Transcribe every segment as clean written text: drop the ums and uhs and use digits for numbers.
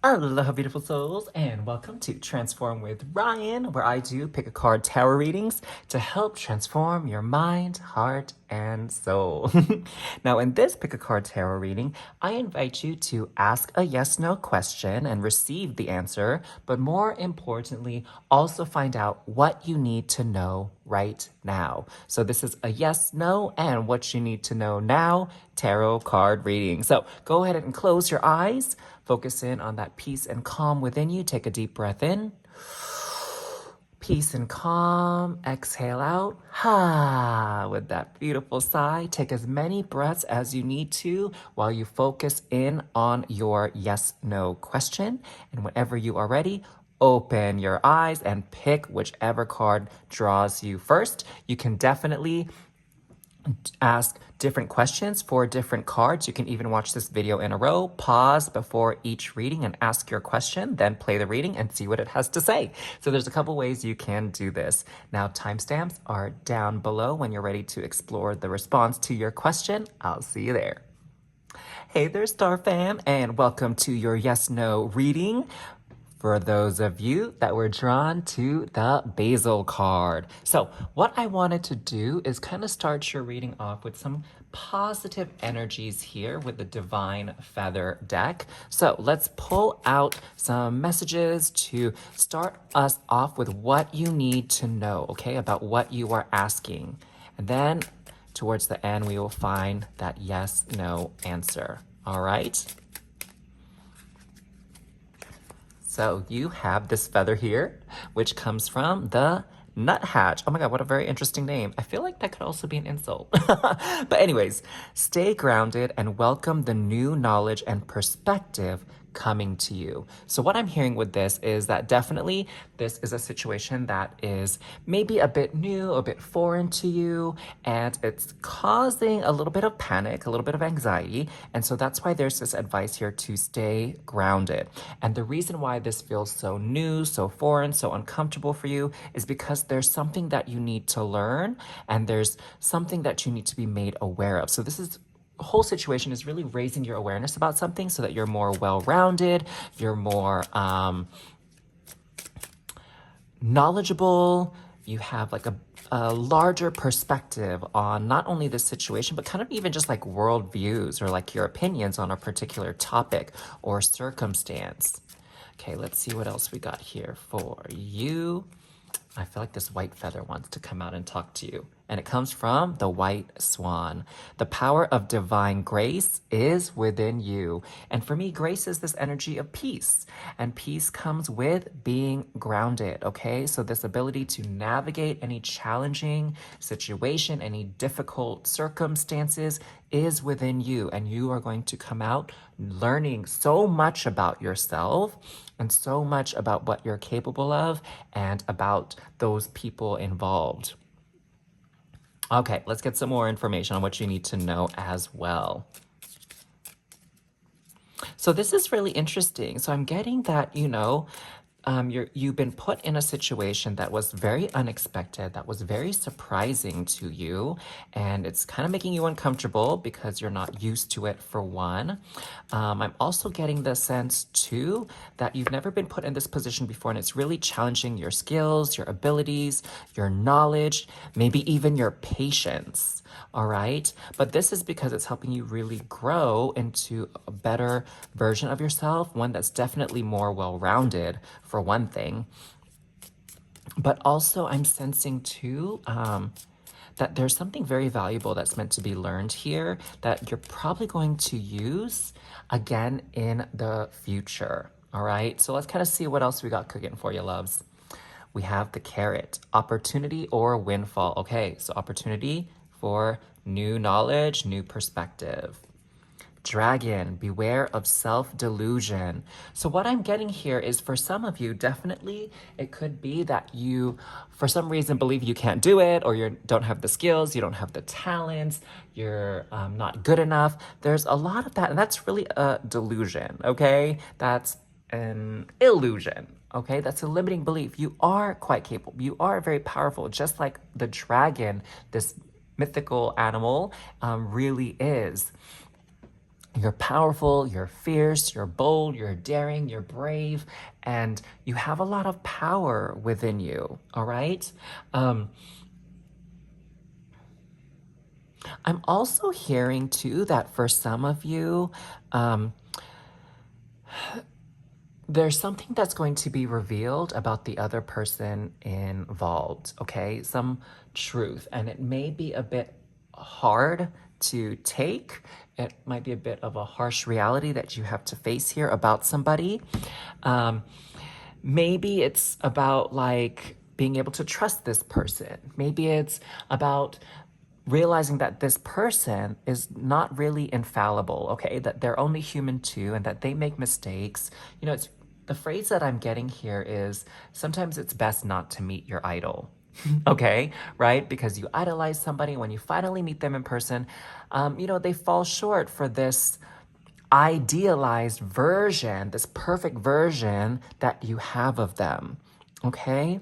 Aloha, beautiful souls, and welcome to Transform with Ryan, where I do pick a card tarot readings to help transform your mind, heart, and soul. Now, in this pick a card tarot reading, I invite you to ask a yes no question and receive the answer, but more importantly, also find out what you need to know right now. So, this is a yes no and what you need to know now tarot card reading. So, go ahead and close your eyes. Focus in on that peace and calm within you. Take a deep breath in. Peace and calm. Exhale out. Ha! With that beautiful sigh, take as many breaths as you need to while you focus in on your yes no question. And whenever you are ready, open your eyes and pick whichever card draws you first. You can definitely ask different questions for different cards. You can even watch this video in a row, pause before each reading and ask your question, then play the reading and see what it has to say. So there's a couple ways you can do this. Now, timestamps are down below when you're ready to explore the response to your question. I'll see you there. Hey there, Star Fam, and welcome to your Yes No reading. For those of you that were drawn to the Basil card. So, what I wanted to do is kind of start your reading off with some positive energies here with the Divine Feather deck. So, let's pull out some messages to start us off with what you need to know, okay, about what you are asking. And then towards the end, we will find that yes, no answer. All right? So you have this feather here, which comes from the nuthatch. Oh my God, what a very interesting name. I feel like that could also be an insult. But anyways, stay grounded and welcome the new knowledge and perspective coming to you. So what I'm hearing with this is that definitely this is a situation that is maybe a bit new, a bit foreign to you, and it's causing a little bit of panic, a little bit of anxiety. And so that's why there's this advice here to stay grounded. And the reason why this feels so new, so foreign, so uncomfortable for you is because there's something that you need to learn and there's something that you need to be made aware of. So this is whole situation is really raising your awareness about something so that you're more well-rounded, you're more knowledgeable, you have like a larger perspective on not only this situation, but kind of even just like world views or like your opinions on a particular topic or circumstance. Okay, let's see what else we got here for you. I feel like this white feather wants to come out and talk to you. And it comes from the white swan. The power of divine grace is within you. And for me, grace is this energy of peace. And peace comes with being grounded, okay? So this ability to navigate any challenging situation, any difficult circumstances is within you. And you are going to come out learning so much about yourself and so much about what you're capable of and about those people involved. Okay, let's get some more information on what you need to know as well. So this is really interesting. So I'm getting that, you've been put in a situation that was very unexpected, that was very surprising to you, and it's kind of making you uncomfortable because you're not used to it, for one. I'm also getting the sense, too, that you've never been put in this position before, and it's really challenging your skills, your abilities, your knowledge, maybe even your patience. All right. But this is because it's helping you really grow into a better version of yourself, one that's definitely more well-rounded, for one thing. But also I'm sensing too, that there's something very valuable that's meant to be learned here that you're probably going to use again in the future. All right. So let's kind of see what else we got cooking for you, loves. We have the carrot, opportunity or windfall. Okay, so opportunity for new knowledge, new perspective. Dragon, beware of self-delusion. So what I'm getting here is for some of you, definitely it could be that you, for some reason, believe you can't do it, or you don't have the skills, you don't have the talents, you're not good enough. There's a lot of that, and that's really a delusion, okay? That's an illusion. Okay, that's a limiting belief. You are quite capable. You are very powerful, just like the dragon, this mythical animal, really is. You're powerful, you're fierce, you're bold, you're daring, you're brave, and you have a lot of power within you, all right? Um, I'm also hearing too that for some of you, um, there's something that's going to be revealed about the other person involved, okay? Some truth, and it may be a bit hard to take. It might be a bit of a harsh reality that you have to face here about somebody. Um, Maybe it's about like being able to trust this person. Maybe it's about realizing that this person is not really infallible, okay? That they're only human too and that they make mistakes. You know, it's the phrase that I'm getting here is sometimes it's best not to meet your idol. Okay, right? Because you idolize somebody, when you finally meet them in person, you know, they fall short for this idealized version, this perfect version that you have of them. Okay?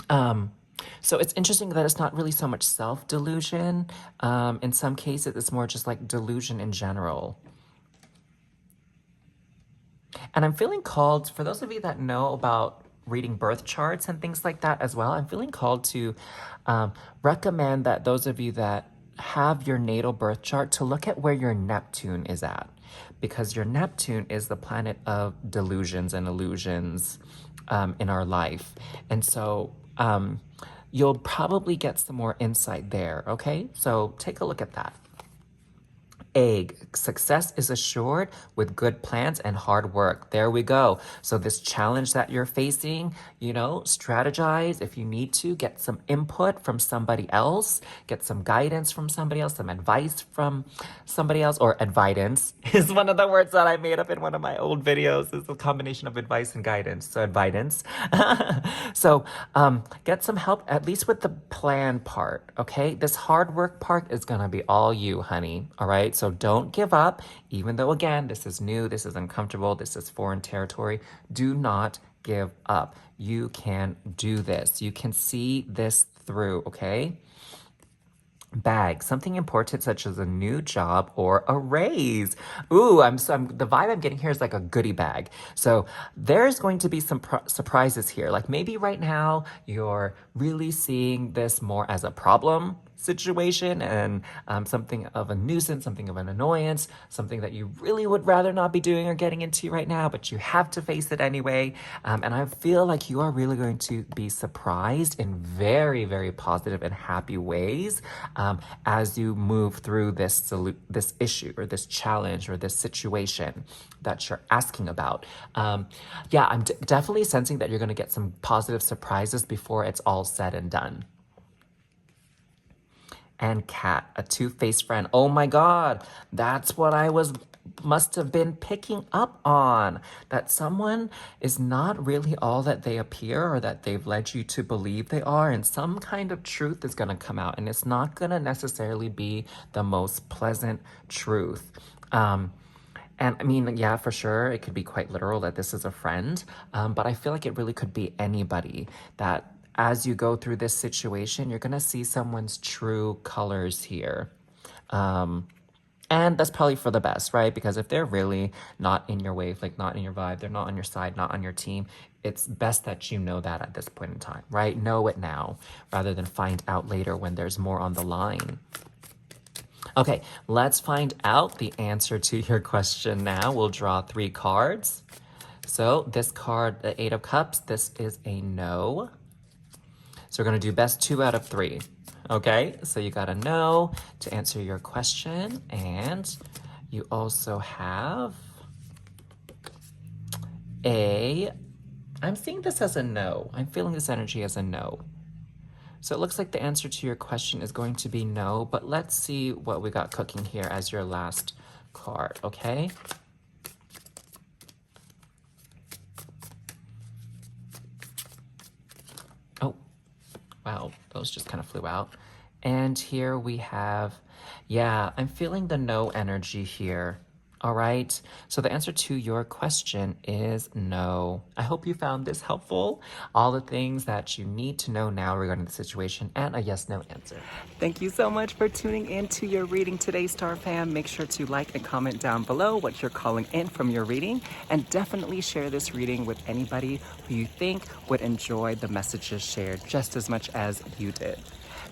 So it's interesting that it's not really so much self-delusion. In some cases, it's more just like delusion in general. And I'm feeling called, for those of you that know about reading birth charts and things like that as well, I'm feeling called to recommend that those of you that have your natal birth chart to look at where your Neptune is at. Because your Neptune is the planet of delusions and illusions in our life. And so you'll probably get some more insight there, okay? So take a look at that. Egg, success is assured with good plans and hard work. There we go. So this challenge that you're facing, you know, strategize if you need to, get some input from somebody else, get some guidance from somebody else, some advice from somebody else, or advidence is one of the words that I made up in one of my old videos. It's a combination of advice and guidance. So advidence. So get some help, at least with the plan part, okay? This hard work part is gonna be all you, honey, all right? So don't give up, even though, again, this is new, this is uncomfortable, this is foreign territory. Do not give up. You can do this. You can see this through, okay? Bag, something important such as a new job or a raise. Ooh, the vibe I'm getting here is like a goodie bag. So there's going to be some surprises here. Like maybe right now you're really seeing this more as a problem situation and something of a nuisance, something of an annoyance, something that you really would rather not be doing or getting into right now, but you have to face it anyway. And I feel like you are really going to be surprised in very, very positive and happy ways as you move through this issue or this challenge or this situation that you're asking about. Yeah, I'm definitely sensing that you're going to get some positive surprises before it's all said and done. And cat, a two-faced friend. Oh my God, that's what I must have been picking up on. That someone is not really all that they appear or that they've led you to believe they are, and some kind of truth is gonna come out, and it's not gonna necessarily be the most pleasant truth. And I mean, yeah, for sure, it could be quite literal that this is a friend, but I feel like it really could be anybody that as you go through this situation, you're gonna see someone's true colors here. And that's probably for the best, right? Because if they're really not in your wave, like not in your vibe, they're not on your side, not on your team, it's best that you know that at this point in time, right? Know it now rather than find out later when there's more on the line. Okay, let's find out the answer to your question now. We'll draw 3 cards. So this card, the 8 of Cups, this is a no. So we're gonna do best 2 out of 3. Okay, so you got a no to answer your question, and you also have I'm seeing this as a no. I'm feeling this energy as a no. So it looks like the answer to your question is going to be no, but let's see what we got cooking here as your last card, okay? Oh, wow, those just kind of flew out. And here we have, yeah, I'm feeling the no energy here. All right. So the answer to your question is no. I hope you found this helpful. All the things that you need to know now regarding the situation and a yes no answer. Thank you so much for tuning in to your reading today, Star Fam. Make sure to like and comment down below what you're calling in from your reading, and definitely share this reading with anybody who you think would enjoy the messages shared just as much as you did.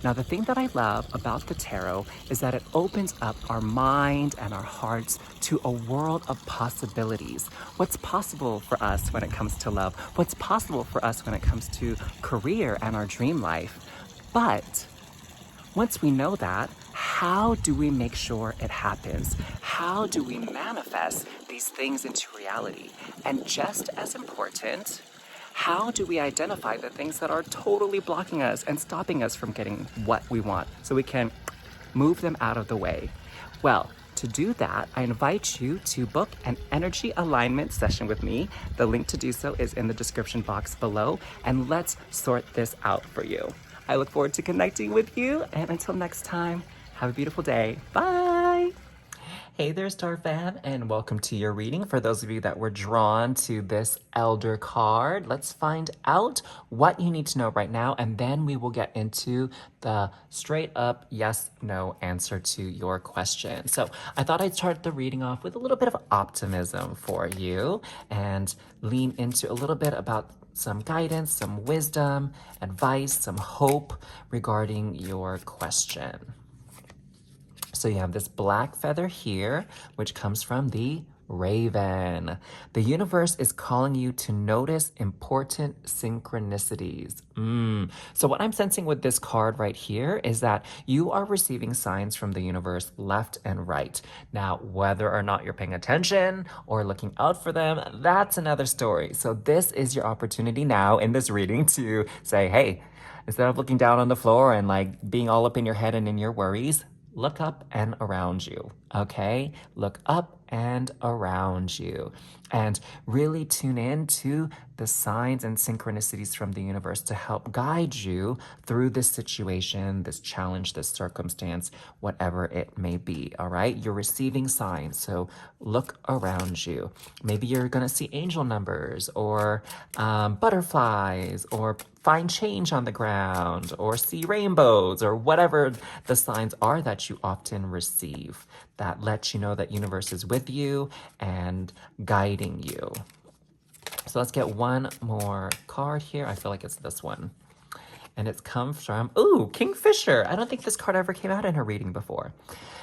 Now, the thing that I love about the tarot is that it opens up our mind and our hearts to a world of possibilities. What's possible for us when it comes to love? What's possible for us when it comes to career and our dream life? But once we know that, how do we make sure it happens? How do we manifest these things into reality? And just as important, how do we identify the things that are totally blocking us and stopping us from getting what we want so we can move them out of the way? Well, to do that, I invite you to book an energy alignment session with me. The link to do so is in the description box below, and let's sort this out for you. I look forward to connecting with you, and until next time, have a beautiful day. Bye! Hey there, Star Fam, and welcome to your reading. For those of you that were drawn to this Elder card, let's find out what you need to know right now, and then we will get into the straight up yes, no answer to your question. So I thought I'd start the reading off with a little bit of optimism for you and lean into a little bit about some guidance, some wisdom, advice, some hope regarding your question. So you have this black feather here, which comes from the raven. The universe is calling you to notice important synchronicities. So what I'm sensing with this card right here is that you are receiving signs from the universe left and right. Now, whether or not you're paying attention or looking out for them, that's another story. So this is your opportunity now in this reading to say, hey, instead of looking down on the floor and like being all up in your head and in your worries, look up and around you, okay? Look up and around you. And really tune in to the signs and synchronicities from the universe to help guide you through this situation, this challenge, this circumstance, whatever it may be, all right? You're receiving signs, so look around you. Maybe you're gonna see angel numbers or butterflies or find change on the ground or see rainbows or whatever the signs are that you often receive that let you know that universe is with you and guiding you. So let's get one more card here. I feel like it's this one. And it's come from, ooh, Kingfisher. I don't think this card ever came out in her reading before.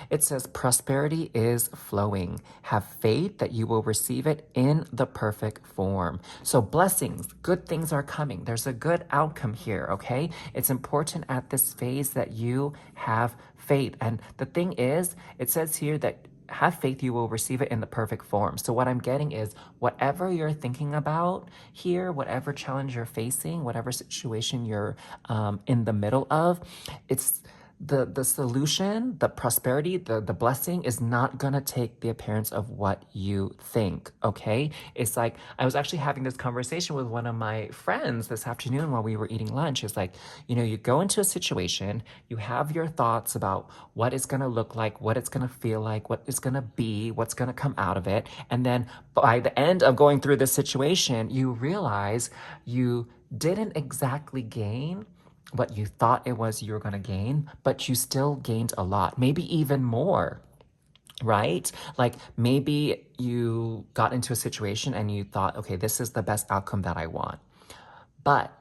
It says, prosperity is flowing. Have faith that you will receive it in the perfect form. So blessings, good things are coming. There's a good outcome here, okay? It's important at this phase that you have faith. And the thing is, it says here that have faith you will receive it in the perfect form. So what I'm getting is whatever you're thinking about here, whatever challenge you're facing, whatever situation you're in the middle of, it's the solution, the prosperity, the blessing is not gonna take the appearance of what you think, okay? It's like, I was actually having this conversation with one of my friends this afternoon while we were eating lunch. It's like, you know, you go into a situation, you have your thoughts about what it's gonna look like, what it's gonna feel like, what it's gonna be, what's gonna come out of it. And then by the end of going through this situation, you realize you didn't exactly gain what you thought it was you were going to gain, but you still gained a lot, maybe even more, right? Like maybe you got into a situation and you thought, okay, this is the best outcome that I want. But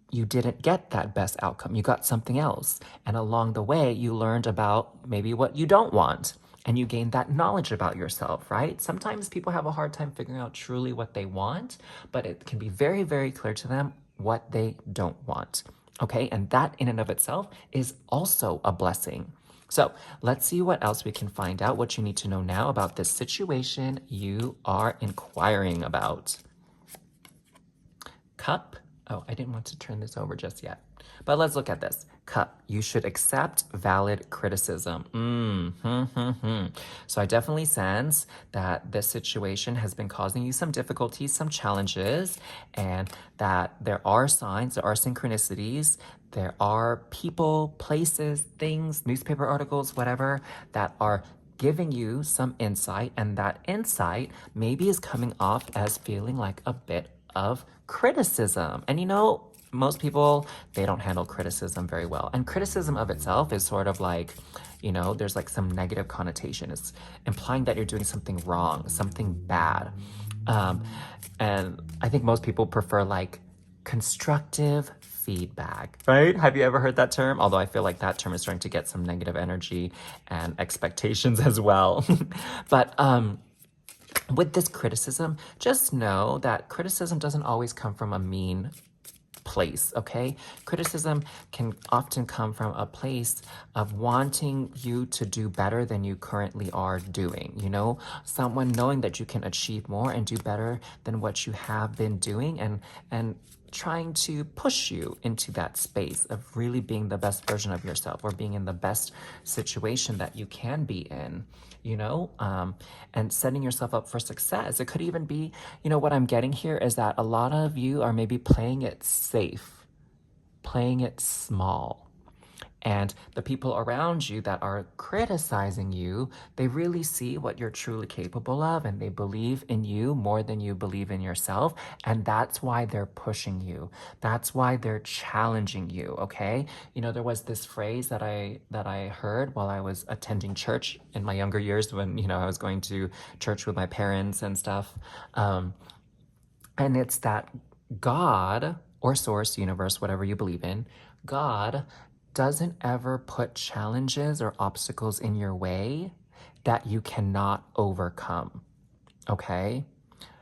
you didn't get that best outcome. You got something else. And along the way, you learned about maybe what you don't want. And you gained that knowledge about yourself, right? Sometimes people have a hard time figuring out truly what they want, but it can be very, very clear to them what they don't want. Okay, and that in and of itself is also a blessing. So let's see what else we can find out, what you need to know now about this situation you are inquiring about. Cup. Oh, I didn't want to turn this over just yet. But let's look at this. Cup. You should accept valid criticism. So I definitely sense that this situation has been causing you some difficulties, some challenges, and that there are signs, there are synchronicities, there are people, places, things, newspaper articles, whatever, that are giving you some insight, and that insight maybe is coming off as feeling like a bit of criticism. And most people, they don't handle criticism very well. And criticism of itself is sort of like, there's like some negative connotation. It's implying that you're doing something wrong, something bad. And I think most people prefer like constructive feedback, right? Have you ever heard that term? Although I feel like that term is starting to get some negative energy and expectations as well. But with this criticism, just know that criticism doesn't always come from a mean place, okay? Criticism can often come from a place of wanting you to do better than you currently are doing, Someone knowing that you can achieve more and do better than what you have been doing, and trying to push you into that space of really being the best version of yourself, or being in the best situation that you can be in, and setting yourself up for success. It could even be, what I'm getting here is that a lot of you are maybe playing it safe, playing it small. And the people around you that are criticizing you, they really see what you're truly capable of, and they believe in you more than you believe in yourself. And that's why they're pushing you. That's why they're challenging you, okay? There was this phrase that I heard while I was attending church in my younger years, when, I was going to church with my parents and stuff. And it's that God, or source, universe, whatever you believe in, God doesn't ever put challenges or obstacles in your way that you cannot overcome, okay?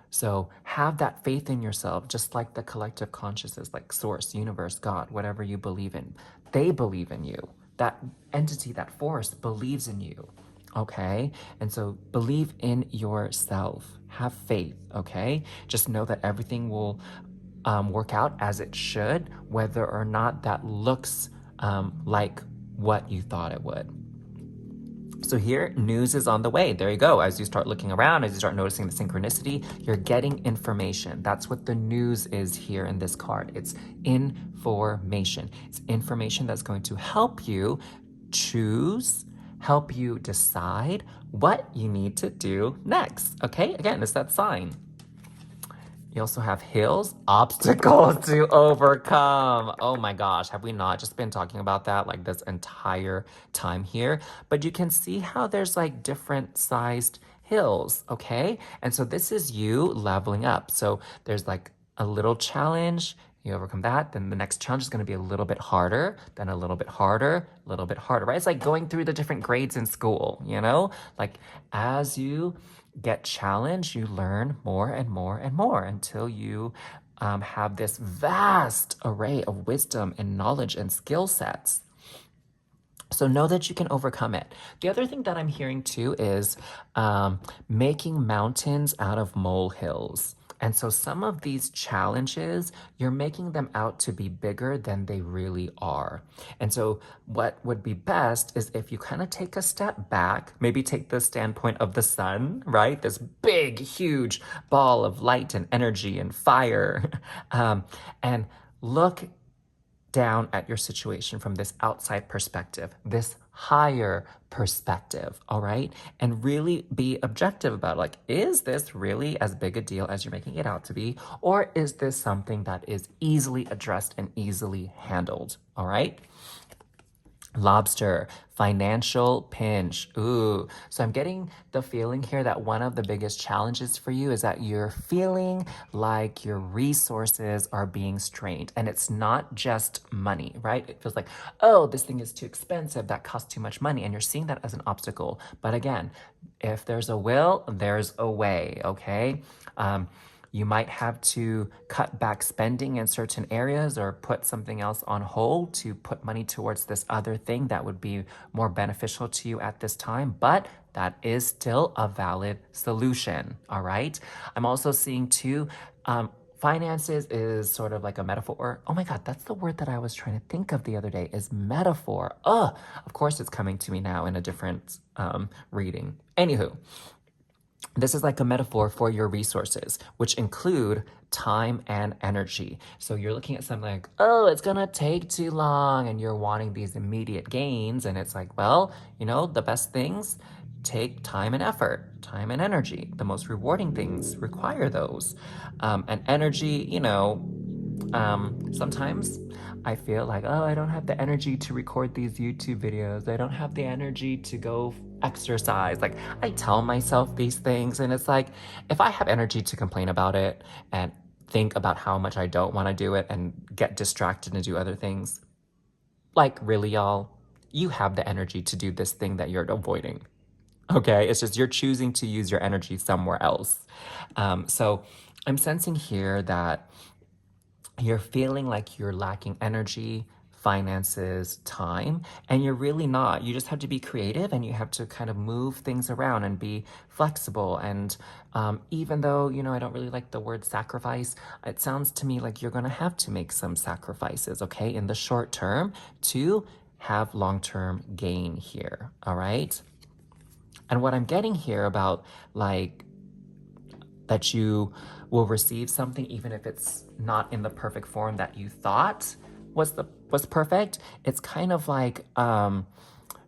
So have that faith in yourself, just like the collective consciousness, like source, universe, God, whatever you believe in. They believe in you. That entity, that force believes in you, okay? And so believe in yourself. Have faith, okay? Just know that everything will work out as it should, whether or not that looks like what you thought it would. So here, news is on the way. There you go. As you start looking around, as you start noticing the synchronicity, you're getting information. That's what the news is here in this card. It's information. It's information that's going to help you choose, help you decide what you need to do next. Okay? Again, it's that sign. You also have hills, obstacles to overcome. Oh my gosh, have we not just been talking about that like this entire time here? But you can see how there's like different sized hills, okay? And so this is you leveling up. So there's like a little challenge, you overcome that, then the next challenge is going to be a little bit harder, then a little bit harder, a little bit harder, right? It's like going through the different grades in school, Like as you get challenged, you learn more and more and more until you have this vast array of wisdom and knowledge and skill sets. So know that you can overcome it. The other thing that I'm hearing too is making mountains out of molehills. And so some of these challenges, you're making them out to be bigger than they really are. And so what would be best is if you kind of take a step back, maybe take the standpoint of the sun, right? This big, huge ball of light and energy and fire, and look down at your situation from this outside perspective, this higher perspective, all right? And really be objective about like, is this really as big a deal as you're making it out to be? Or is this something that is easily addressed and easily handled, all right? Lobster, financial pinch. Ooh, so I'm getting the feeling here that one of the biggest challenges for you is that you're feeling like your resources are being strained. And it's not just money, right? It feels like, oh, this thing is too expensive. That costs too much money. And you're seeing that as an obstacle. But again, if there's a will, there's a way, okay? You might have to cut back spending in certain areas or put something else on hold to put money towards this other thing that would be more beneficial to you at this time, but that is still a valid solution, all right? I'm also seeing too, finances is sort of like a metaphor. Oh my God, that's the word that I was trying to think of the other day, is metaphor. Of course it's coming to me now in a different reading. Anywho, this is like a metaphor for your resources, which include time and energy. So you're looking at something like, oh, it's gonna take too long, and you're wanting these immediate gains. And it's like, well, the best things take time and effort, time and energy. The most rewarding things require those. And energy, sometimes I feel like, oh, I don't have the energy to record these YouTube videos. I don't have the energy to go exercise. Like, I tell myself these things, and it's like, if I have energy to complain about it and think about how much I don't want to do it and get distracted and do other things, like, really, y'all, you have the energy to do this thing that you're avoiding. Okay, it's just you're choosing to use your energy somewhere else. So I'm sensing here that you're feeling like you're lacking energy, finances, time, and you're really not. You just have to be creative and you have to kind of move things around and be flexible. And even though, I don't really like the word sacrifice, it sounds to me like you're going to have to make some sacrifices, okay, in the short term to have long-term gain here, all right? And what I'm getting here about like that you will receive something even if it's not in the perfect form that you thought was perfect. It's kind of like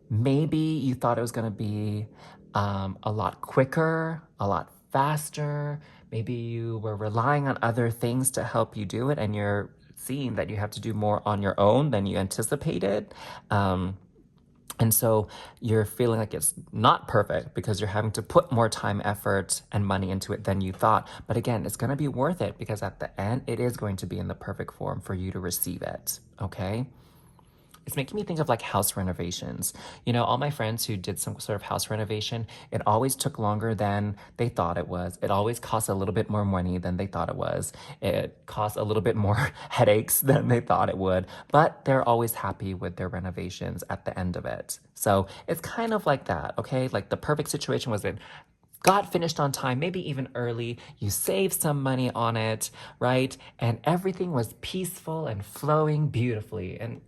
maybe you thought it was going to be a lot quicker, a lot faster. Maybe you were relying on other things to help you do it, and you're seeing that you have to do more on your own than you anticipated. And so you're feeling like it's not perfect because you're having to put more time, effort, and money into it than you thought. But again, it's going to be worth it because at the end, it is going to be in the perfect form for you to receive it, okay? It's making me think of like house renovations. All my friends who did some sort of house renovation, it always took longer than they thought it was. It always cost a little bit more money than they thought it was. It cost a little bit more headaches than they thought it would, but they're always happy with their renovations at the end of it. So it's kind of like that, okay? Like the perfect situation was it got finished on time, maybe even early. You saved some money on it, right? And everything was peaceful and flowing beautifully. And,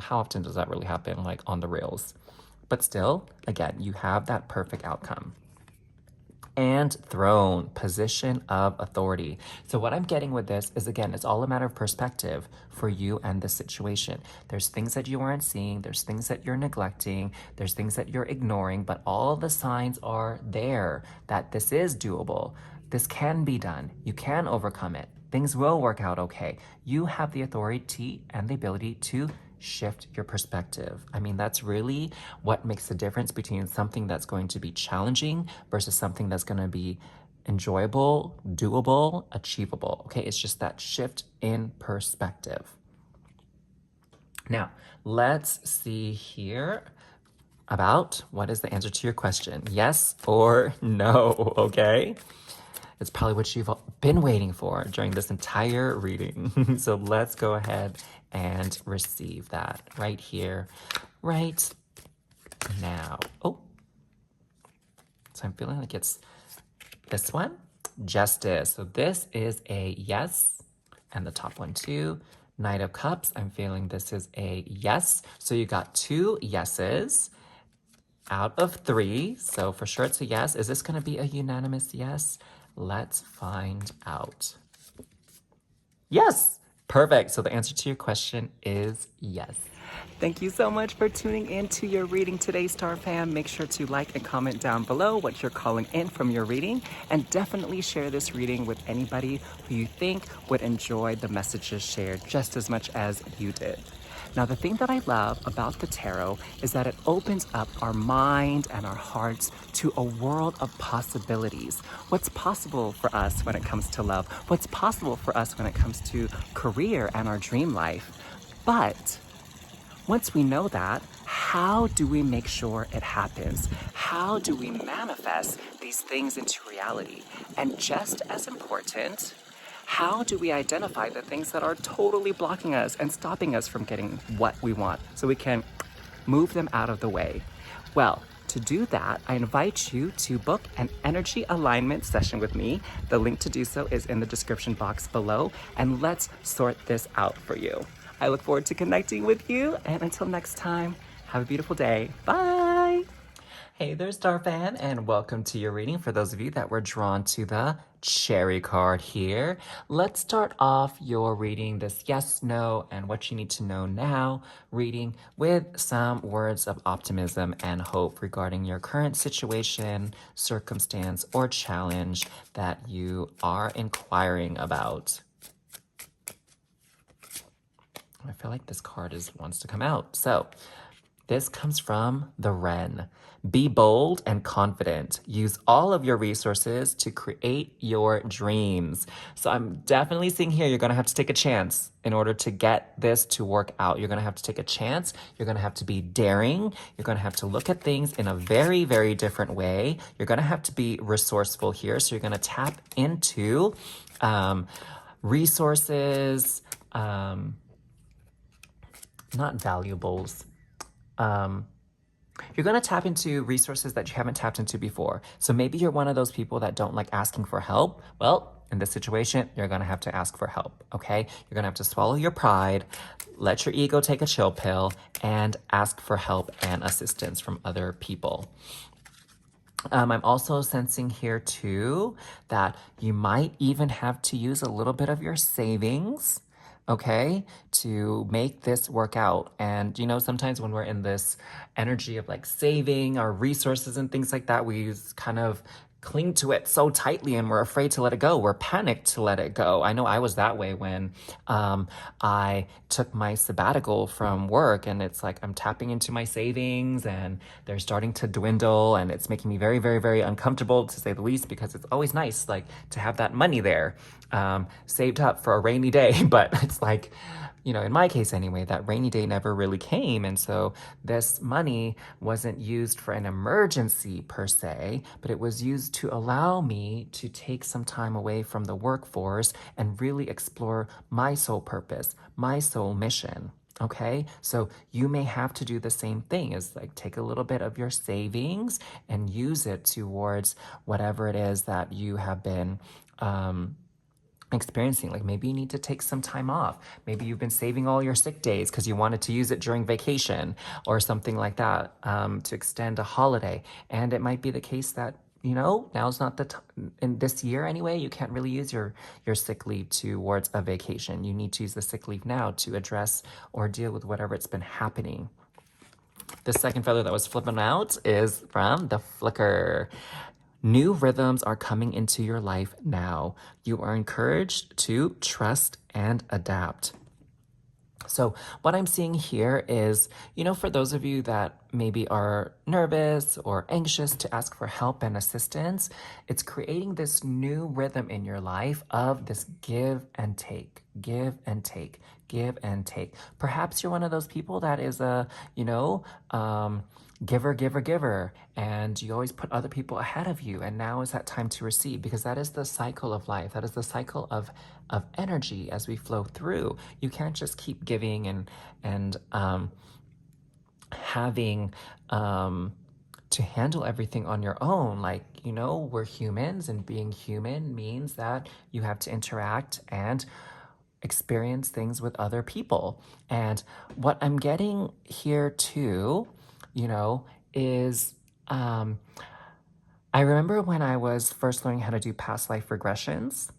how often does that really happen, like on the rails? But still, again, you have that perfect outcome. And throne, position of authority. So what I'm getting with this is, again, it's all a matter of perspective for you and the situation. There's things that you aren't seeing, there's things that you're neglecting, there's things that you're ignoring, but all the signs are there that this is doable. This can be done. You can overcome it. Things will work out okay. You have the authority and the ability to shift your perspective. I mean, that's really what makes the difference between something that's going to be challenging versus something that's going to be enjoyable, doable, achievable. Okay, it's just that shift in perspective. Now, let's see here about what is the answer to your question. Yes or no, okay? It's probably what you've been waiting for during this entire reading. So let's go ahead and receive that right here, right now. Oh, so I'm feeling like it's this one, justice. So this is a yes, and the top one too. Knight of Cups, I'm feeling this is a yes. So you got 2 yeses out of 3. So for sure it's a yes. Is this going to be a unanimous yes? Let's find out. Yes, perfect. So the answer to your question is yes. Thank you so much for tuning in to your reading today, Star Fam. Make sure to like and comment down below what you're calling in from your reading, and definitely share this reading with anybody who you think would enjoy the messages shared just as much as you did. Now, the thing that I love about the tarot is that it opens up our mind and our hearts to a world of possibilities. What's possible for us when it comes to love? What's possible for us when it comes to career and our dream life? But once we know that, how do we make sure it happens? How do we manifest these things into reality? And just as important, how do we identify the things that are totally blocking us and stopping us from getting what we want so we can move them out of the way? Well, to do that, I invite you to book an energy alignment session with me. The link to do so is in the description box below, and let's sort this out for you. I look forward to connecting with you, and until next time, have a beautiful day. Bye! Hey there, Star Fan, and welcome to your reading. For those of you that were drawn to the cherry card here, let's start off your reading, this yes, no, and what you need to know now reading with some words of optimism and hope regarding your current situation, circumstance, or challenge that you are inquiring about. I feel like this card wants to come out. So, this comes from the Wren. Be bold and confident. Use all of your resources to create your dreams. So I'm definitely seeing here you're going to have to take a chance in order to get this to work out. You're going to have to take a chance. You're going to have to be daring. You're going to have to look at things in a very, very different way. You're going to have to be resourceful here. So you're going to tap into resources, not valuables. You're going to tap into resources that you haven't tapped into before. So maybe you're one of those people that don't like asking for help. Well, in this situation, you're going to have to ask for help, okay? You're going to have to swallow your pride, let your ego take a chill pill, and ask for help and assistance from other people. I'm also sensing here too that you might even have to use a little bit of your savings, okay, to make this work out. And sometimes when we're in this energy of like saving our resources and things like that, we kind of cling to it so tightly and we're afraid to let it go. We're panicked to let it go. I know I was that way when I took my sabbatical from work, and it's like I'm tapping into my savings and they're starting to dwindle, and it's making me very, very, very uncomfortable, to say the least, because it's always nice like to have that money there saved up for a rainy day. But it's like, in my case anyway, that rainy day never really came. And so this money wasn't used for an emergency per se, but it was used to allow me to take some time away from the workforce and really explore my soul purpose, my soul mission. Okay, so you may have to do the same thing, is like take a little bit of your savings and use it towards whatever it is that you have been experiencing. Like maybe you need to take some time off. Maybe you've been saving all your sick days because you wanted to use it during vacation or something like that, to extend a holiday. And it might be the case that now's not the time. In this year anyway, you can't really use your sick leave towards a vacation. You need to use the sick leave now to address or deal with whatever it's been happening. The second feather that was flipping out is from the Flicker. New rhythms are coming into your life now. You are encouraged to trust and adapt. So what I'm seeing here is, for those of you that maybe are nervous or anxious to ask for help and assistance, it's creating this new rhythm in your life of this give and take, give and take, give and take. Perhaps you're one of those people that is a, giver, giver, giver, and you always put other people ahead of you, and now is that time to receive, because that is the cycle of life. That is the cycle of energy as we flow through. You can't just keep giving and having to handle everything on your own. Like, we're humans, and being human means that you have to interact and experience things with other people. And what I'm getting here too, is I remember when I was first learning how to do past life regressions,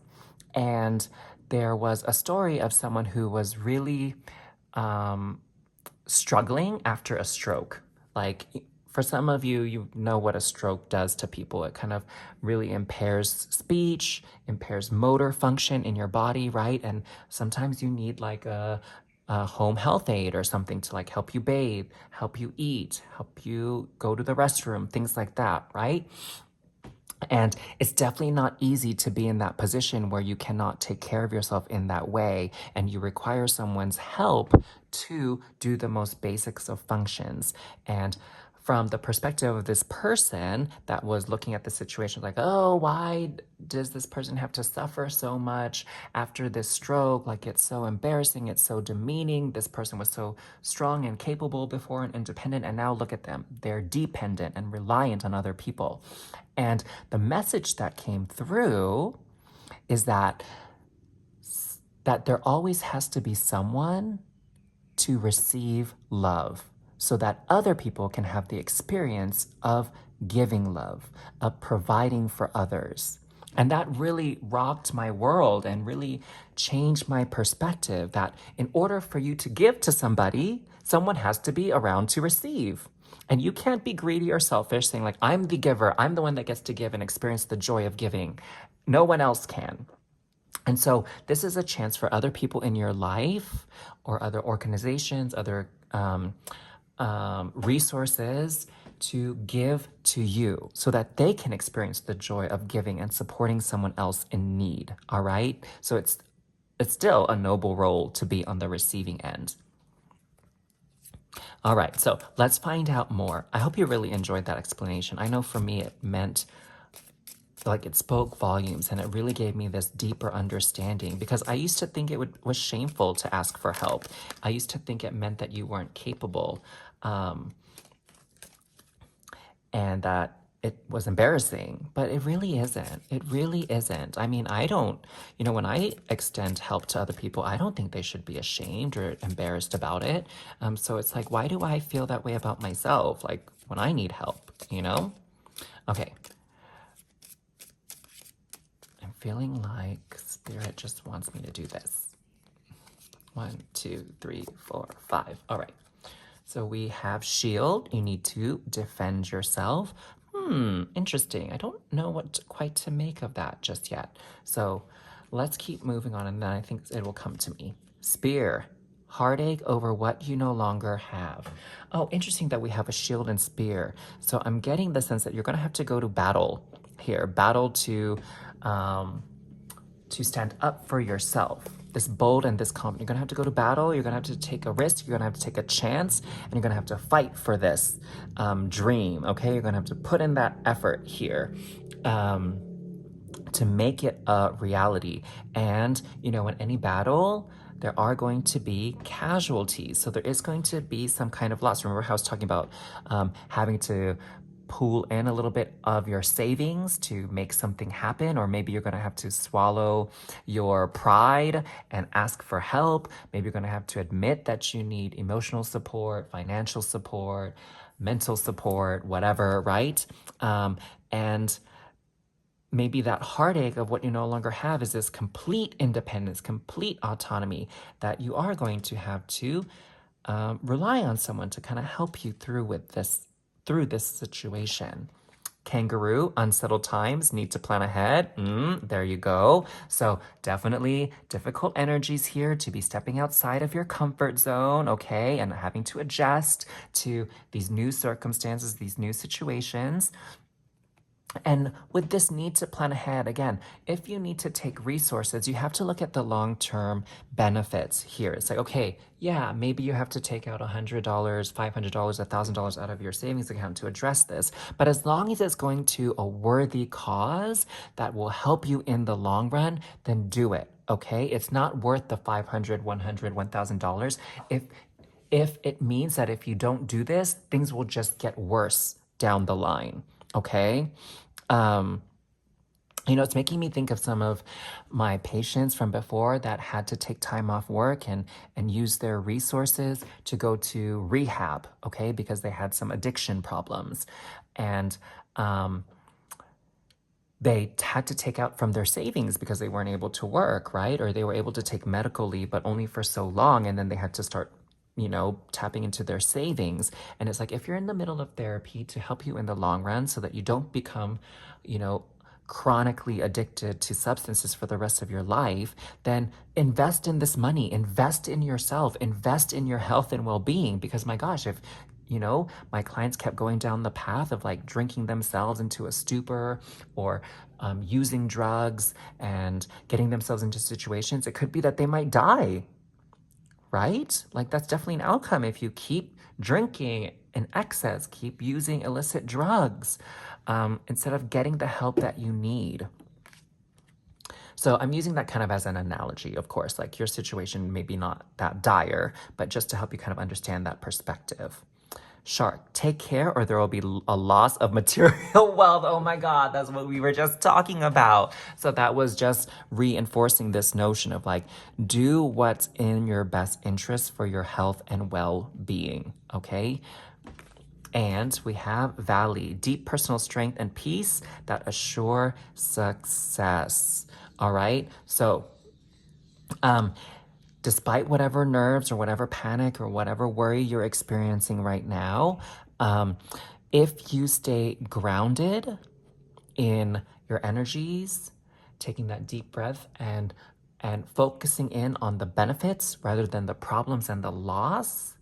and there was a story of someone who was really struggling after a stroke. Like, for some of you, you know what a stroke does to people. It kind of really impairs speech, impairs motor function in your body, right? And sometimes you need like a home health aid or something to like help you bathe, help you eat, help you go to the restroom, things like that, right? And it's definitely not easy to be in that position where you cannot take care of yourself in that way, and you require someone's help to do the most basics of functions. And from the perspective of this person that was looking at the situation, like, oh, why does this person have to suffer so much after this stroke? Like, it's so embarrassing, it's so demeaning. This person was so strong and capable before and independent, and now look at them. They're dependent and reliant on other people. And the message that came through is that there always has to be someone to receive love, so that other people can have the experience of giving love, of providing for others. And that really rocked my world and really changed my perspective that in order for you to give to somebody, someone has to be around to receive. And you can't be greedy or selfish, saying, like, I'm the giver, I'm the one that gets to give and experience the joy of giving. No one else can. And so this is a chance for other people in your life or other organizations, other resources to give to you so that they can experience the joy of giving and supporting someone else in need. All right. So it's still a noble role to be on the receiving end. All right, so let's find out more. I hope you really enjoyed that explanation. I know for me it meant, like, it spoke volumes, and it really gave me this deeper understanding, because I used to think was shameful to ask for help. I used to think it meant that you weren't capable, and that it was embarrassing, but it really isn't. It really isn't. I mean, I don't, when I extend help to other people, I don't think they should be ashamed or embarrassed about it. So it's like, why do I feel that way about myself? Like, when I need help, Okay. I'm feeling like Spirit just wants me to do this. 1, 2, 3, 4, 5. All right. So we have shield. You need to defend yourself. Interesting. I don't know what quite to make of that just yet. So let's keep moving on, and then I think it will come to me. Spear. Heartache over what you no longer have. Oh, interesting that we have a shield and spear. So I'm getting the sense that you're going to have to go to battle here. Battle to stand up for yourself. This bold and this confident. You're gonna have to go to battle. You're gonna have to take a risk. You're gonna have to take a chance, and you're gonna have to fight for this dream. Okay, you're gonna have to put in that effort here to make it a reality. And in any battle, there are going to be casualties. So there is going to be some kind of loss. Remember how I was talking about having to pool in a little bit of your savings to make something happen, or maybe you're going to have to swallow your pride and ask for help. Maybe you're going to have to admit that you need emotional support, financial support, mental support, whatever, right? And maybe that heartache of what you no longer have is this complete independence, complete autonomy that you are going to have to rely on someone to kind of help you through this situation. Kangaroo, unsettled times, need to plan ahead. There you go. So definitely difficult energies here to be stepping outside of your comfort zone, okay? And having to adjust to these new circumstances, these new situations. And with this need to plan ahead, again, if you need to take resources, you have to look at the long-term benefits here. It's like, okay, yeah, maybe you have to take out $100, $500, $1,000 out of your savings account to address this. But as long as it's going to a worthy cause that will help you in the long run, then do it, okay? It's not worth the $500, $100, $1,000 if it means that if you don't do this, things will just get worse down the line, okay? It's making me think of some of my patients from before that had to take time off work and use their resources to go to rehab, okay, because they had some addiction problems. And they had to take out from their savings because they weren't able to work, right? Or they were able to take medical leave, but only for so long. And then they had to start tapping into their savings. And it's like, if you're in the middle of therapy to help you in the long run so that you don't become, chronically addicted to substances for the rest of your life, then invest in this money, invest in yourself, invest in your health and well-being. Because my gosh, if my clients kept going down the path of like drinking themselves into a stupor or using drugs and getting themselves into situations, it could be that they might die, right? Like, that's definitely an outcome if you keep drinking in excess, keep using illicit drugs, instead of getting the help that you need. So I'm using that kind of as an analogy, of course, like your situation may be not that dire, but just to help you kind of understand that perspective. Shark, take care or there will be a loss of material wealth. Oh my God, that's what we were just talking about. So that was just reinforcing this notion of like, do what's in your best interest for your health and well-being, okay? And we have Valley, deep personal strength and peace that assure success. All right. So, despite whatever nerves or whatever panic or whatever worry you're experiencing right now, if you stay grounded in your energies, taking that deep breath and focusing in on the benefits rather than the problems and the loss,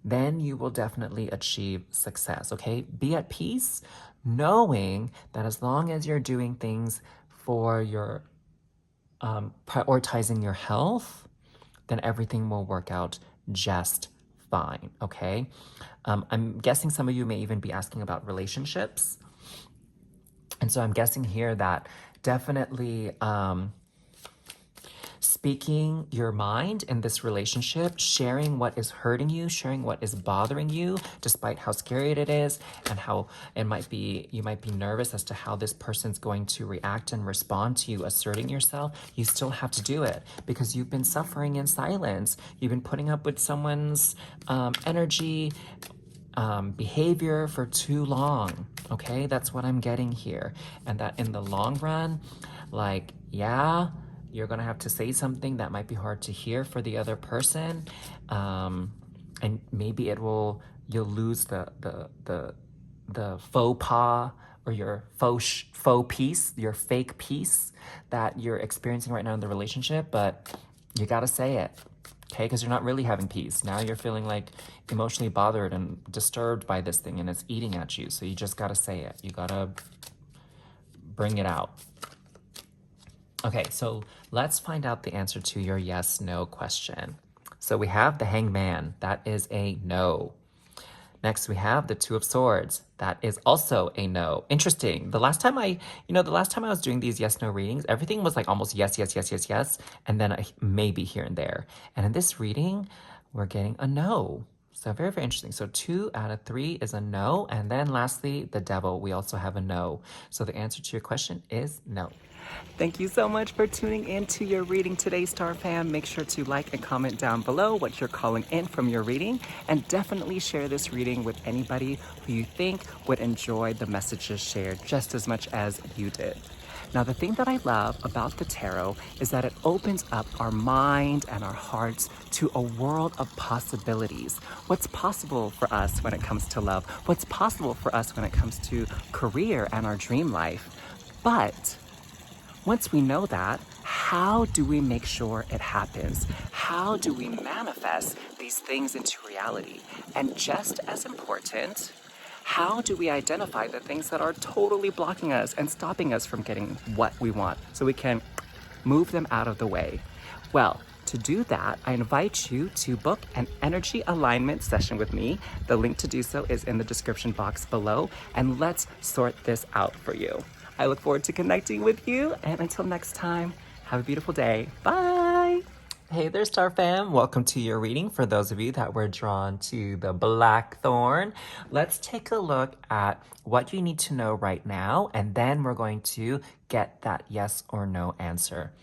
then you will definitely achieve success, okay? Be at peace, knowing that as long as you're doing things for your prioritizing your health, then everything will work out just fine, okay? I'm guessing some of you may even be asking about relationships. And so I'm guessing here that definitely speaking your mind in this relationship, sharing what is hurting you, sharing what is bothering you, despite how scary it is and how you might be nervous as to how this person's going to react and respond to you asserting yourself. You still have to do it because you've been suffering in silence. You've been putting up with someone's energy, behavior for too long. Okay, that's what I'm getting here. And that in the long run, like, yeah, you're gonna have to say something that might be hard to hear for the other person, and maybe you'll lose the faux pas or your faux peace, your fake peace that you're experiencing right now in the relationship. But you gotta say it, okay? Because you're not really having peace. Now you're feeling like emotionally bothered and disturbed by this thing, and it's eating at you. So you just gotta say it. You gotta bring it out. Okay, so let's find out the answer to your yes/no question. So we have the Hangman. That is a no. Next, we have the Two of Swords. That is also a no. Interesting. The last time I was doing these yes/no readings, everything was like almost yes, yes, yes, yes, yes, and then a maybe here and there. And in this reading, we're getting a no. So very, very interesting. So 2 out of 3 is a no. And then lastly, the Devil, we also have a no. So the answer to your question is no. Thank you so much for tuning in to your reading today, Star Fam. Make sure to like and comment down below what you're calling in from your reading, and definitely share this reading with anybody who you think would enjoy the messages shared just as much as you did. Now, the thing that I love about the tarot is that it opens up our mind and our hearts to a world of possibilities. What's possible for us when it comes to love? What's possible for us when it comes to career and our dream life? But once we know that, how do we make sure it happens? How do we manifest these things into reality? And just as important, how do we identify the things that are totally blocking us and stopping us from getting what we want so we can move them out of the way? Well, to do that, I invite you to book an energy alignment session with me. The link to do so is in the description box below, and let's sort this out for you. I look forward to connecting with you, and until next time, have a beautiful day. Bye! Hey there, Star Fam. Welcome to your reading. For those of you that were drawn to the Blackthorn, let's take a look at what you need to know right now, and then we're going to get that yes or no answer.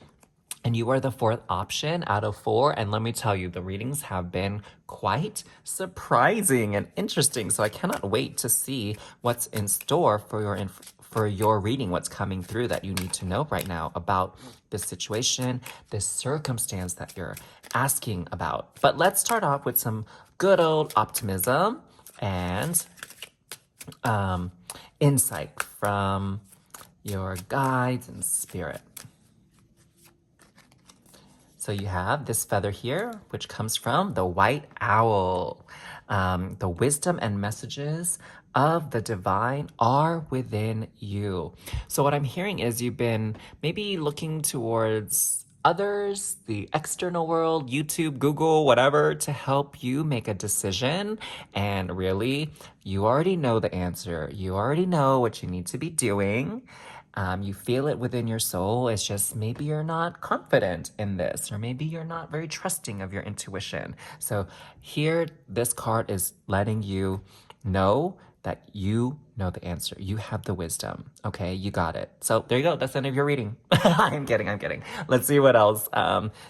And you are the 4th option out of 4. And let me tell you, the readings have been quite surprising and interesting. So I cannot wait to see what's in store for your reading, what's coming through that you need to know right now about this situation, this circumstance that you're asking about. But let's start off with some good old optimism and insight from your guides and spirit. So you have this feather here, which comes from the white owl. The wisdom and messages of the divine are within you. So what I'm hearing is you've been maybe looking towards others, the external world, YouTube, Google, whatever, to help you make a decision. And really, you already know the answer. You already know what you need to be doing. You feel it within your soul. It's just maybe you're not confident in this, or maybe you're not very trusting of your intuition. So here, this card is letting you know that you know the answer. You have the wisdom. Okay, you got it. So there you go. That's the end of your reading. I'm kidding. Let's see what else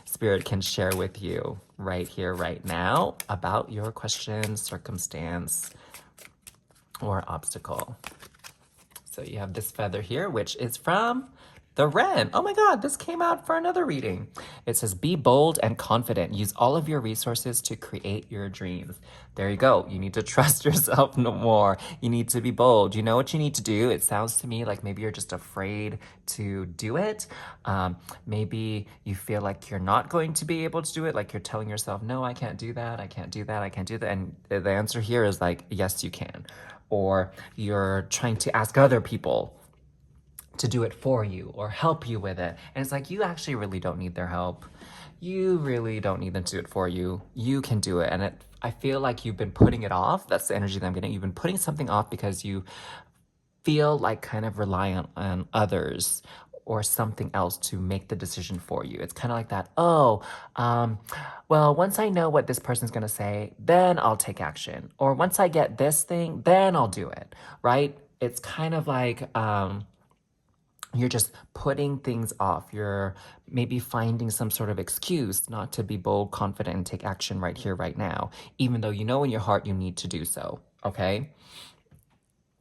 Spirit can share with you right here, right now about your question, circumstance, or obstacle. So you have this feather here, which is from the wren. Oh my God, this came out for another reading. It says, be bold and confident. Use all of your resources to create your dreams. There you go. You need to trust yourself no more. You need to be bold. You know what you need to do? It sounds to me like maybe you're just afraid to do it. Maybe you feel like you're not going to be able to do it. Like you're telling yourself, no, I can't do that. I can't do that. I can't do that. And the answer here is like, yes, you can. Or you're trying to ask other people to do it for you or help you with it. And it's like, you actually really don't need their help. You really don't need them to do it for you. You can do it. And I feel like you've been putting it off. That's the energy that I'm getting. You've been putting something off because you feel like kind of reliant on others or something else to make the decision for you. It's kind of like that, well, once I know what this person's gonna say, then I'll take action. Or once I get this thing, then I'll do it, right? It's kind of like, you're just putting things off. You're maybe finding some sort of excuse not to be bold, confident, and take action right here, right now, even though you know in your heart you need to do so, okay?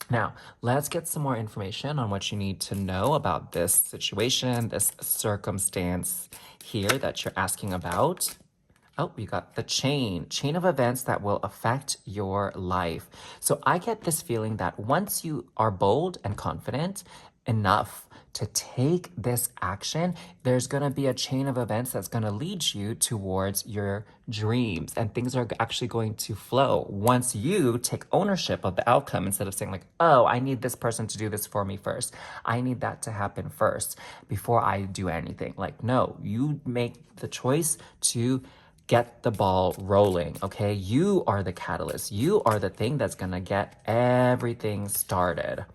Now, let's get some more information on what you need to know about this situation, this circumstance here that you're asking about. Oh, we got the chain of events that will affect your life. So I get this feeling that once you are bold and confident enough to take this action, there's going to be a chain of events that's going to lead you towards your dreams, and things are actually going to flow once you take ownership of the outcome instead of saying like, oh, I need this person to do this for me first. I need that to happen first before I do anything. Like, no, you make the choice to get the ball rolling, okay? You are the catalyst. You are the thing that's gonna get everything started.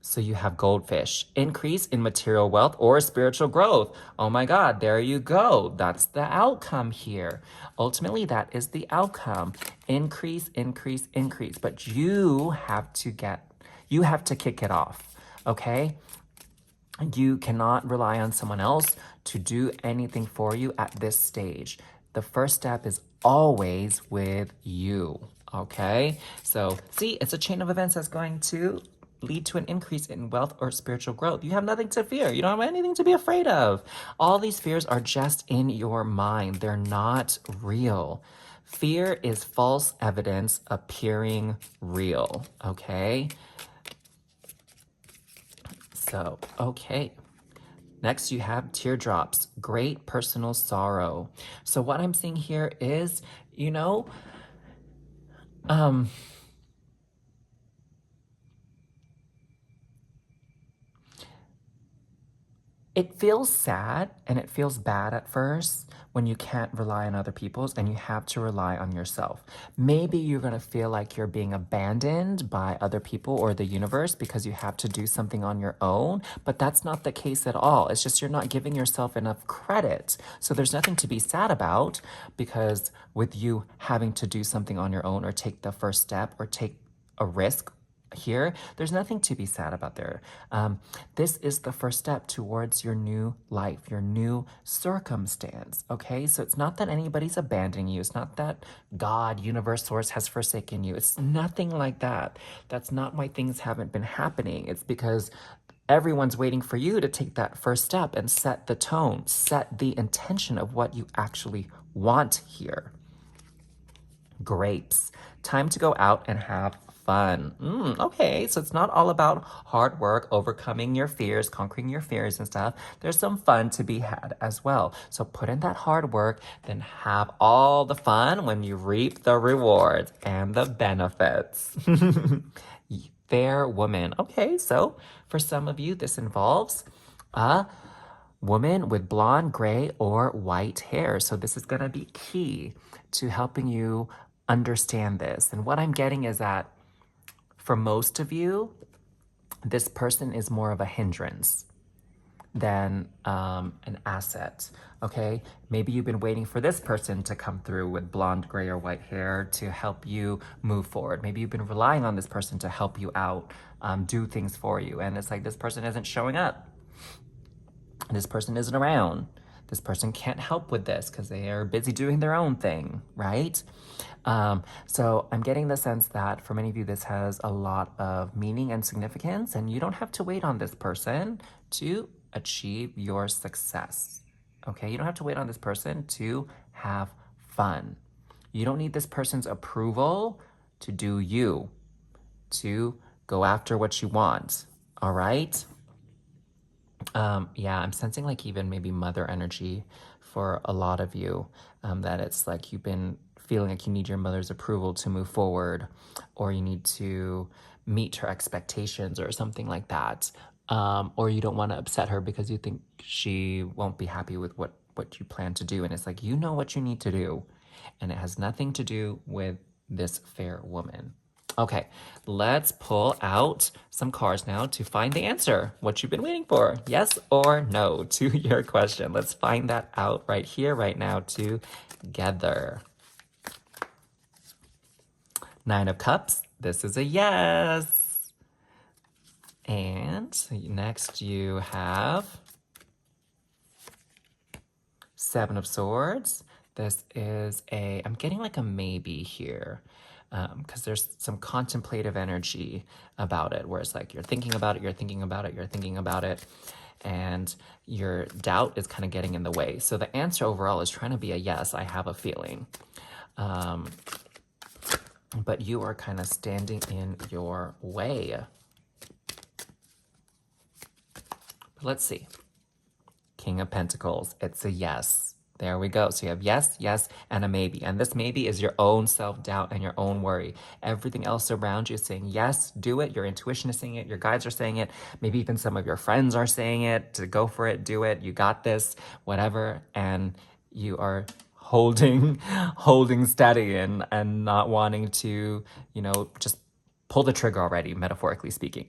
So you have goldfish, increase in material wealth or spiritual growth. Oh my God, there you go. That's the outcome here. Ultimately, that is the outcome. Increase, increase, increase. But you have to kick it off, okay? You cannot rely on someone else to do anything for you at this stage. The first step is always with you, okay? So see, it's a chain of events that's going to lead to an increase in wealth or spiritual growth. You have nothing to fear. You don't have anything to be afraid of. All these fears are just in your mind. They're not real. Fear is false evidence appearing real, okay? So, okay. Next, you have teardrops, great personal sorrow. So what I'm seeing here is, it feels sad and it feels bad at first when you can't rely on other people's and you have to rely on yourself. Maybe you're going to feel like you're being abandoned by other people or the universe because you have to do something on your own, but that's not the case at all. It's just you're not giving yourself enough credit. So there's nothing to be sad about, because with you having to do something on your own or take the first step or take a risk here, there's nothing to be sad about there. This is the first step towards your new life, your new circumstance, okay? So it's not that anybody's abandoning you. It's not that God, universe, source has forsaken you. It's nothing like that. That's not why things haven't been happening. It's because everyone's waiting for you to take that first step and set the tone, set the intention of what you actually want here. Grapes. Time to go out and have fun. Okay, so it's not all about hard work, overcoming your fears, conquering your fears and stuff. There's some fun to be had as well. So put in that hard work, then have all the fun when you reap the rewards and the benefits. Fair woman. Okay, so for some of you, this involves a woman with blonde, gray, or white hair. So this is gonna be key to helping you understand this. And what I'm getting is that for most of you, this person is more of a hindrance than an asset, okay? Maybe you've been waiting for this person to come through with blonde, gray, or white hair to help you move forward. Maybe you've been relying on this person to help you out, do things for you. And it's like, this person isn't showing up. This person isn't around. This person can't help with this because they are busy doing their own thing, right? So I'm getting the sense that for many of you, this has a lot of meaning and significance, and you don't have to wait on this person to achieve your success. Okay, you don't have to wait on this person to have fun. You don't need this person's approval to do you, to go after what you want. All right? Yeah, I'm sensing like even maybe mother energy for a lot of you, that it's like you've been feeling like you need your mother's approval to move forward, or you need to meet her expectations or something like that. Or you don't want to upset her because you think she won't be happy with what you plan to do. And it's like, you know what you need to do. And it has nothing to do with this fair woman. Okay, let's pull out some cards now to find the answer. What you've been waiting for, yes or no to your question. Let's find that out right here, right now, together. Nine of Cups, this is a yes. And next you have Seven of Swords. This is I'm getting like a maybe here, because there's some contemplative energy about it, where it's like you're thinking about it, you're thinking about it, you're thinking about it, and your doubt is kind of getting in the way. So the answer overall is trying to be a yes, I have a feeling. But you are kind of standing in your way. But let's see. King of Pentacles, it's a yes. There we go. So you have yes, yes, and a maybe. And this maybe is your own self-doubt and your own worry. Everything else around you is saying, yes, do it. Your intuition is saying it. Your guides are saying it. Maybe even some of your friends are saying it, to go for it, do it. You got this, whatever. And you are holding steady and not wanting to, just pull the trigger already, metaphorically speaking.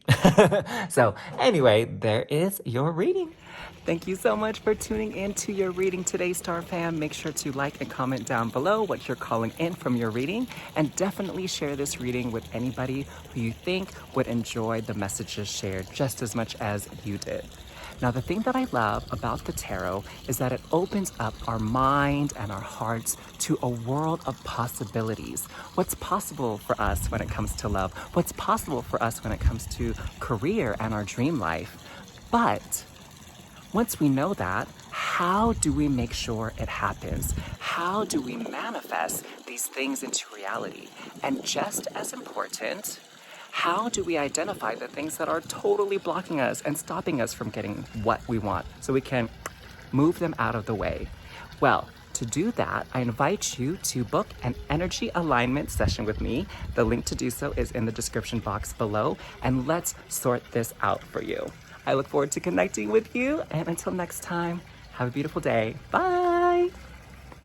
So anyway, there is your reading. Thank you so much for tuning in to your reading today, Star Fam. Make sure to like and comment down below what you're calling in from your reading, and definitely share this reading with anybody who you think would enjoy the messages shared just as much as you did. Now, the thing that I love about the tarot is that it opens up our mind and our hearts to a world of possibilities. What's possible for us when it comes to love? What's possible for us when it comes to career and our dream life? But once we know that, how do we make sure it happens? How do we manifest these things into reality? And just as important, how do we identify the things that are totally blocking us and stopping us from getting what we want so we can move them out of the way? Well, to do that, I invite you to book an energy alignment session with me. The link to do so is in the description box below, and let's sort this out for you. I look forward to connecting with you, and until next time, have a beautiful day. Bye.